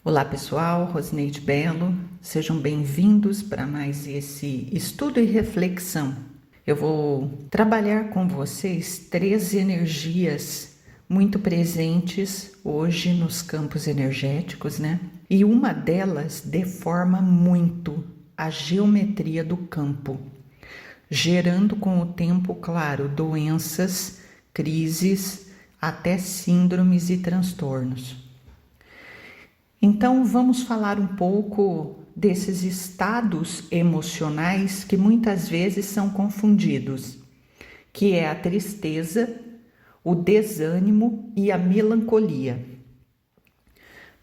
Olá pessoal, Rosineide Belo, sejam bem-vindos para mais esse estudo e reflexão. Eu vou trabalhar com vocês 3 energias muito presentes hoje nos campos energéticos, né? E uma delas deforma muito a geometria do campo, gerando com o tempo, claro, doenças, crises, até síndromes e transtornos. Então, vamos falar um pouco desses estados emocionais que muitas vezes são confundidos, que é a tristeza, o desânimo e a melancolia.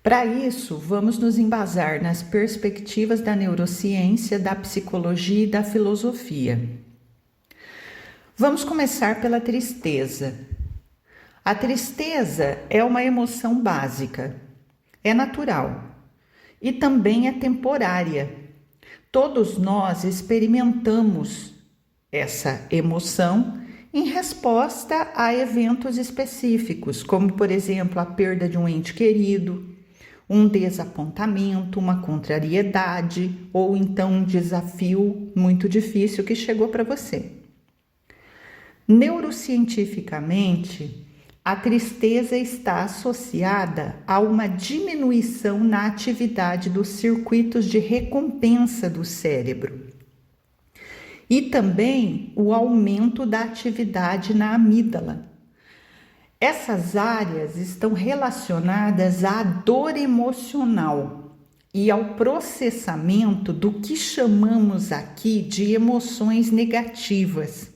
Para isso, vamos nos embasar nas perspectivas da neurociência, da psicologia e da filosofia. Vamos começar pela tristeza. A tristeza é uma emoção básica. É natural e também é temporária. Todos nós experimentamos essa emoção em resposta a eventos específicos, como, por exemplo, a perda de um ente querido, um desapontamento, uma contrariedade ou então um desafio muito difícil que chegou para você. Neurocientificamente, a tristeza está associada a uma diminuição na atividade dos circuitos de recompensa do cérebro e também o aumento da atividade na amígdala. Essas áreas estão relacionadas à dor emocional e ao processamento do que chamamos aqui de emoções negativas.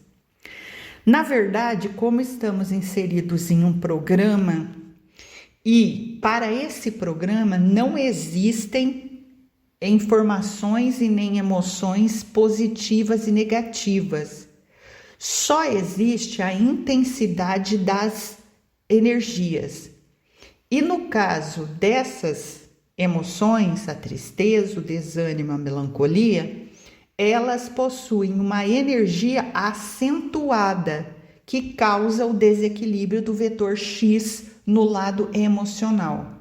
Na verdade, como estamos inseridos em um programa e para esse programa não existem informações e nem emoções positivas e negativas. Só existe a intensidade das energias. E no caso dessas emoções, a tristeza, o desânimo, a melancolia, elas possuem uma energia acentuada que causa o desequilíbrio do vetor X no lado emocional.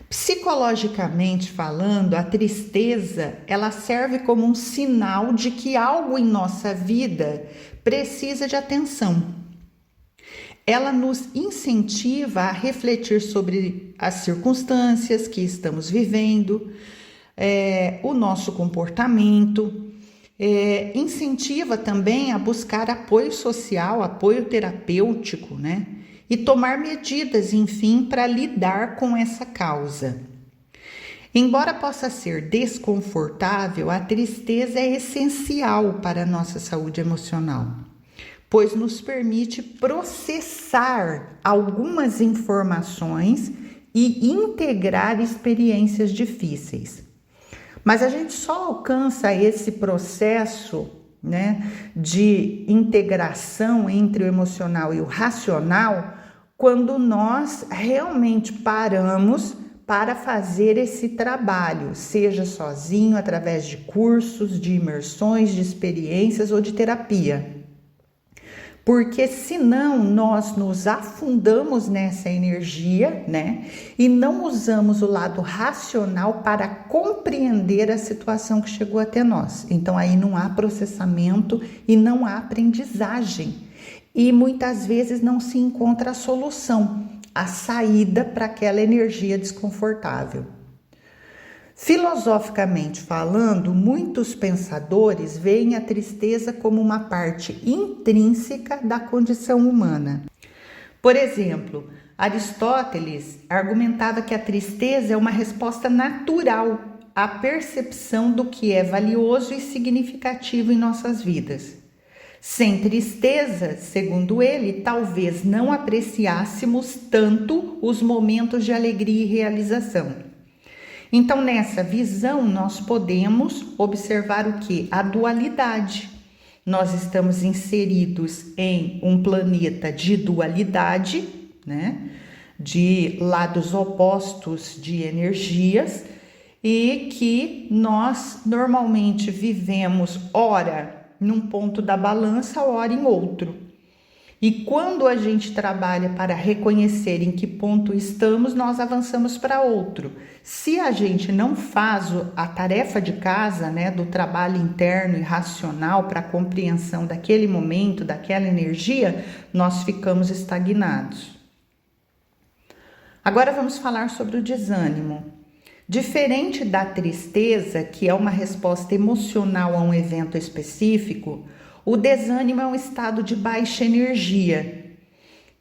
Psicologicamente falando, a tristeza, ela serve como um sinal de que algo em nossa vida precisa de atenção. Ela nos incentiva a refletir sobre as circunstâncias que estamos vivendo, o nosso comportamento, incentiva também a buscar apoio social, apoio terapêutico, né? E tomar medidas, enfim, para lidar com essa causa. Embora possa ser desconfortável, a tristeza é essencial para a nossa saúde emocional, pois nos permite processar algumas informações e integrar experiências difíceis. Mas a gente só alcança esse processo, né, de integração entre o emocional e o racional quando nós realmente paramos para fazer esse trabalho, seja sozinho, através de cursos, de imersões, de experiências ou de terapia. Porque senão nós nos afundamos nessa energia, né? E não usamos o lado racional para compreender a situação que chegou até nós. Então aí não há processamento e não há aprendizagem. E muitas vezes não se encontra a solução, a saída para aquela energia desconfortável. Filosoficamente falando, muitos pensadores veem a tristeza como uma parte intrínseca da condição humana. Por exemplo, Aristóteles argumentava que a tristeza é uma resposta natural à percepção do que é valioso e significativo em nossas vidas. Sem tristeza, segundo ele, talvez não apreciássemos tanto os momentos de alegria e realização. Então, nessa visão, nós podemos observar o que? A dualidade. Nós estamos inseridos em um planeta de dualidade, né? De lados opostos de energias e que nós normalmente vivemos ora num ponto da balança, ora em outro. E quando a gente trabalha para reconhecer em que ponto estamos, nós avançamos para outro. Se a gente não faz a tarefa de casa, né, do trabalho interno e racional para a compreensão daquele momento, daquela energia, nós ficamos estagnados. Agora vamos falar sobre o desânimo. Diferente da tristeza, que é uma resposta emocional a um evento específico, o desânimo é um estado de baixa energia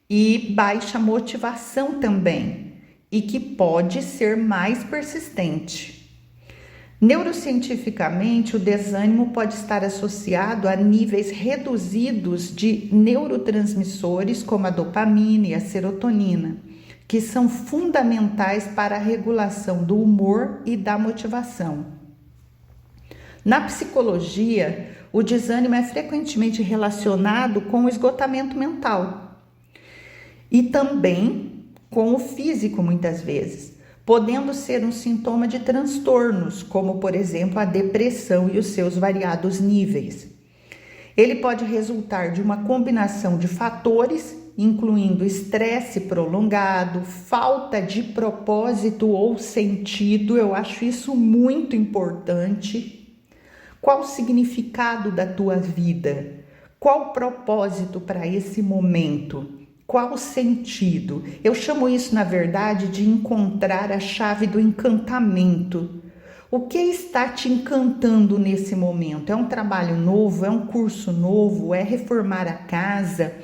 e baixa motivação também, e que pode ser mais persistente. Neurocientificamente, o desânimo pode estar associado a níveis reduzidos de neurotransmissores como a dopamina e a serotonina, que são fundamentais para a regulação do humor e da motivação. Na psicologia, o desânimo é frequentemente relacionado com o esgotamento mental e também com o físico, muitas vezes, podendo ser um sintoma de transtornos, como, por exemplo, a depressão e os seus variados níveis. Ele pode resultar de uma combinação de fatores, incluindo estresse prolongado, falta de propósito ou sentido. Eu acho isso muito importante. Qual o significado da tua vida? Qual o propósito para esse momento? Qual o sentido? Eu chamo isso, na verdade, de encontrar a chave do encantamento. O que está te encantando nesse momento? É um trabalho novo? É um curso novo? É reformar a casa?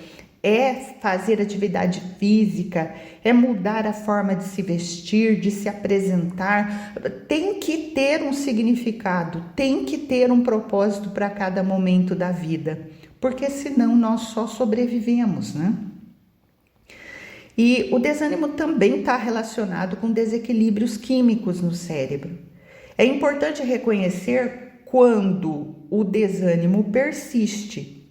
É fazer atividade física? É mudar a forma de se vestir, de se apresentar? Tem que ter um significado, tem que ter um propósito para cada momento da vida, porque senão nós só sobrevivemos, né? E o desânimo também está relacionado com desequilíbrios químicos no cérebro. É importante reconhecer quando o desânimo persiste,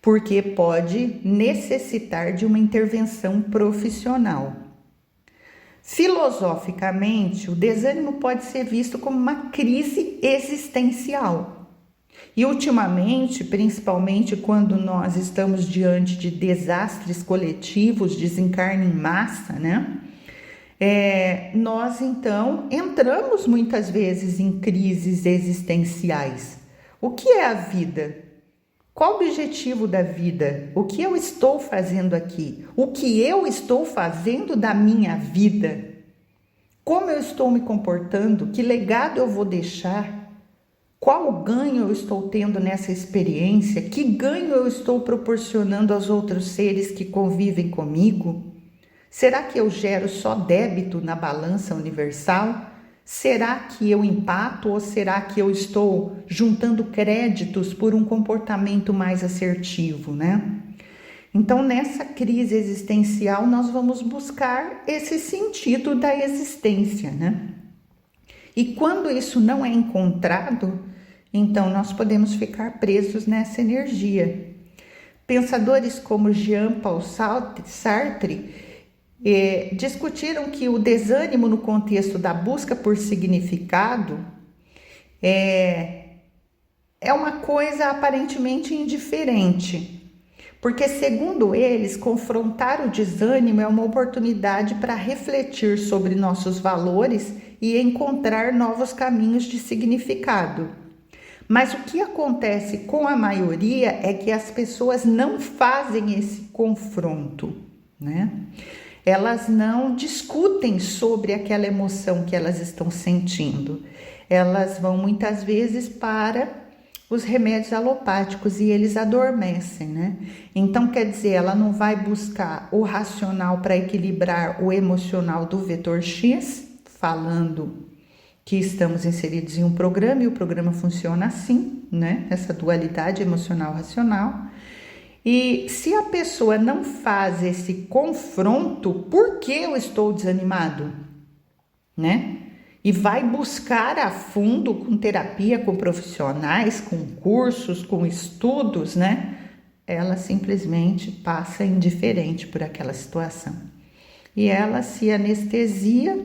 porque pode necessitar de uma intervenção profissional. Filosoficamente, o desânimo pode ser visto como uma crise existencial. E ultimamente, principalmente quando nós estamos diante de desastres coletivos, desencarne em massa, né? Nós então entramos muitas vezes em crises existenciais. O que é a vida? Qual o objetivo da vida? O que eu estou fazendo aqui? O que eu estou fazendo da minha vida? Como eu estou me comportando? Que legado eu vou deixar? Qual ganho eu estou tendo nessa experiência? Que ganho eu estou proporcionando aos outros seres que convivem comigo? Será que eu gero só débito na balança universal? Será que eu empato ou será que eu estou juntando créditos por um comportamento mais assertivo, né? Então, nessa crise existencial, nós vamos buscar esse sentido da existência, né? E quando isso não é encontrado, então nós podemos ficar presos nessa energia. Pensadores como Jean-Paul Sartre discutiram que o desânimo no contexto da busca por significado é uma coisa aparentemente indiferente, porque, segundo eles, confrontar o desânimo é uma oportunidade para refletir sobre nossos valores e encontrar novos caminhos de significado. Mas o que acontece com a maioria é que as pessoas não fazem esse confronto, né? Elas não discutem sobre aquela emoção que elas estão sentindo. Elas vão muitas vezes para os remédios alopáticos e eles adormecem, né? Então, quer dizer, ela não vai buscar o racional para equilibrar o emocional do vetor X, falando que estamos inseridos em um programa e o programa funciona assim, né? Essa dualidade emocional-racional. E se a pessoa não faz esse confronto, por que eu estou desanimado, né? E vai buscar a fundo com terapia, com profissionais, com cursos, com estudos, né? Ela simplesmente passa indiferente por aquela situação. E ela se anestesia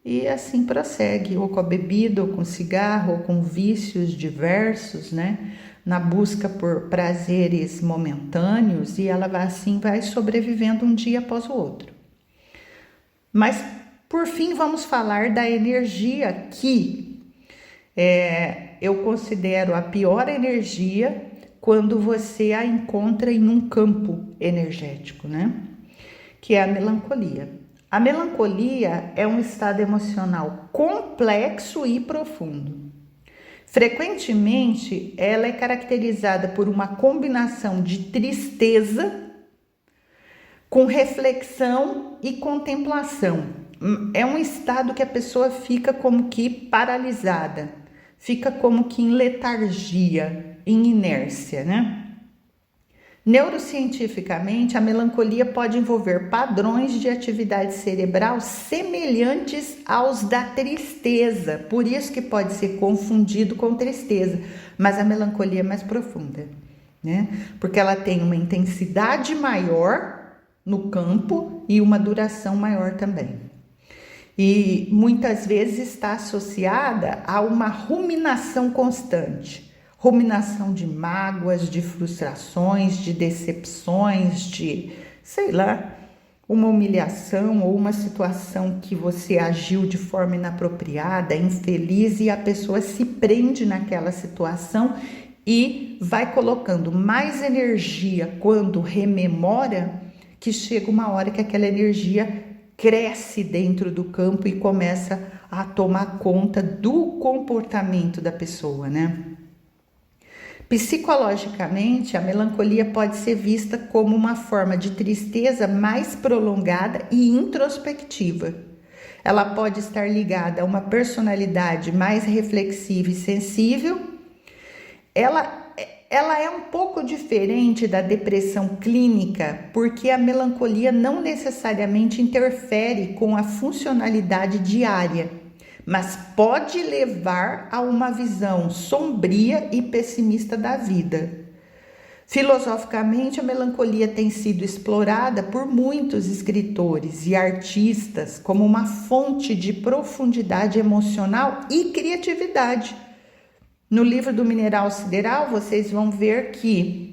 e assim prossegue, ou com a bebida, ou com cigarro, ou com vícios diversos, né? Na busca por prazeres momentâneos, e ela vai sobrevivendo um dia após o outro. Mas, por fim, vamos falar da energia que eu considero a pior energia quando você a encontra em um campo energético, né? Que é a melancolia. A melancolia é um estado emocional complexo e profundo. Frequentemente, ela é caracterizada por uma combinação de tristeza com reflexão e contemplação. É um estado que a pessoa fica como que paralisada, fica como que em letargia, em inércia, né? Neurocientificamente, a melancolia pode envolver padrões de atividade cerebral semelhantes aos da tristeza, por isso que pode ser confundido com tristeza, mas a melancolia é mais profunda, né? Porque ela tem uma intensidade maior no campo e uma duração maior também. E muitas vezes está associada a uma ruminação constante. Ruminação de mágoas, de frustrações, de decepções, de, sei lá, uma humilhação ou uma situação que você agiu de forma inapropriada, infeliz, e a pessoa se prende naquela situação e vai colocando mais energia quando rememora, que chega uma hora que aquela energia cresce dentro do campo e começa a tomar conta do comportamento da pessoa, né? Psicologicamente, a melancolia pode ser vista como uma forma de tristeza mais prolongada e introspectiva. Ela pode estar ligada a uma personalidade mais reflexiva e sensível. Ela é um pouco diferente da depressão clínica, porque a melancolia não necessariamente interfere com a funcionalidade diária, mas pode levar a uma visão sombria e pessimista da vida. Filosoficamente, a melancolia tem sido explorada por muitos escritores e artistas como uma fonte de profundidade emocional e criatividade. No livro do Mineral Sideral, vocês vão ver que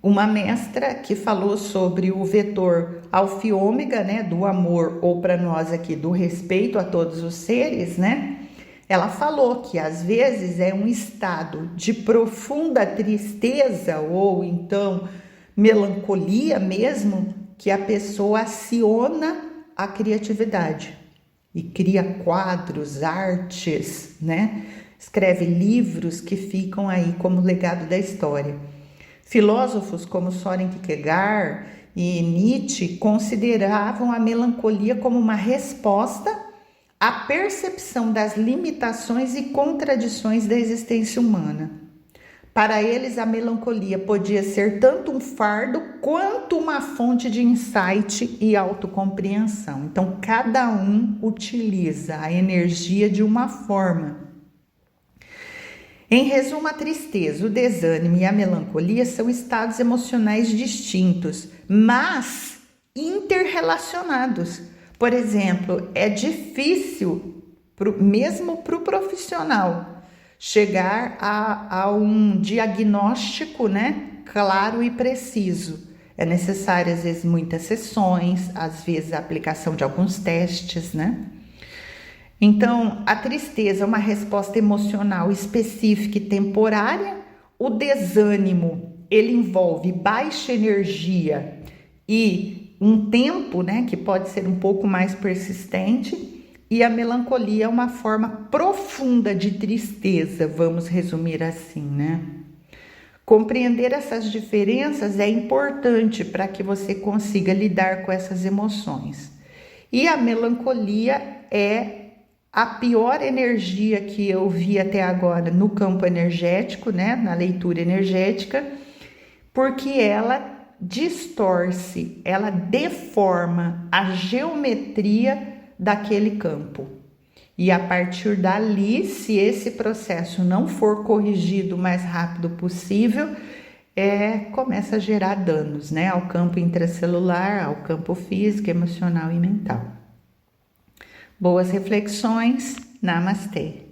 uma mestra que falou sobre o vetor alfa e ômega, né, do amor, ou para nós aqui, do respeito a todos os seres, né? Ela falou que às vezes é um estado de profunda tristeza ou então melancolia mesmo, que a pessoa aciona a criatividade e cria quadros, artes, né? Escreve livros que ficam aí como legado da história. Filósofos como Søren Kierkegaard e Nietzsche consideravam a melancolia como uma resposta à percepção das limitações e contradições da existência humana. Para eles, a melancolia podia ser tanto um fardo quanto uma fonte de insight e autocompreensão. Então, cada um utiliza a energia de uma forma. Em resumo, a tristeza, o desânimo e a melancolia são estados emocionais distintos, mas interrelacionados. Por exemplo, é difícil, mesmo para o profissional, chegar a um diagnóstico, né, claro e preciso. É necessário, às vezes, muitas sessões, às vezes, a aplicação de alguns testes, né? Então, a tristeza é uma resposta emocional específica e temporária. O desânimo, ele envolve baixa energia e um tempo, né, que pode ser um pouco mais persistente. E a melancolia é uma forma profunda de tristeza, vamos resumir assim, né? Compreender essas diferenças é importante para que você consiga lidar com essas emoções. E a melancolia é a pior energia que eu vi até agora no campo energético, né, na leitura energética, porque ela distorce, ela deforma a geometria daquele campo. E a partir dali, se esse processo não for corrigido o mais rápido possível, começa a gerar danos, né, ao campo intracelular, ao campo físico, emocional e mental. Boas reflexões. Namastê.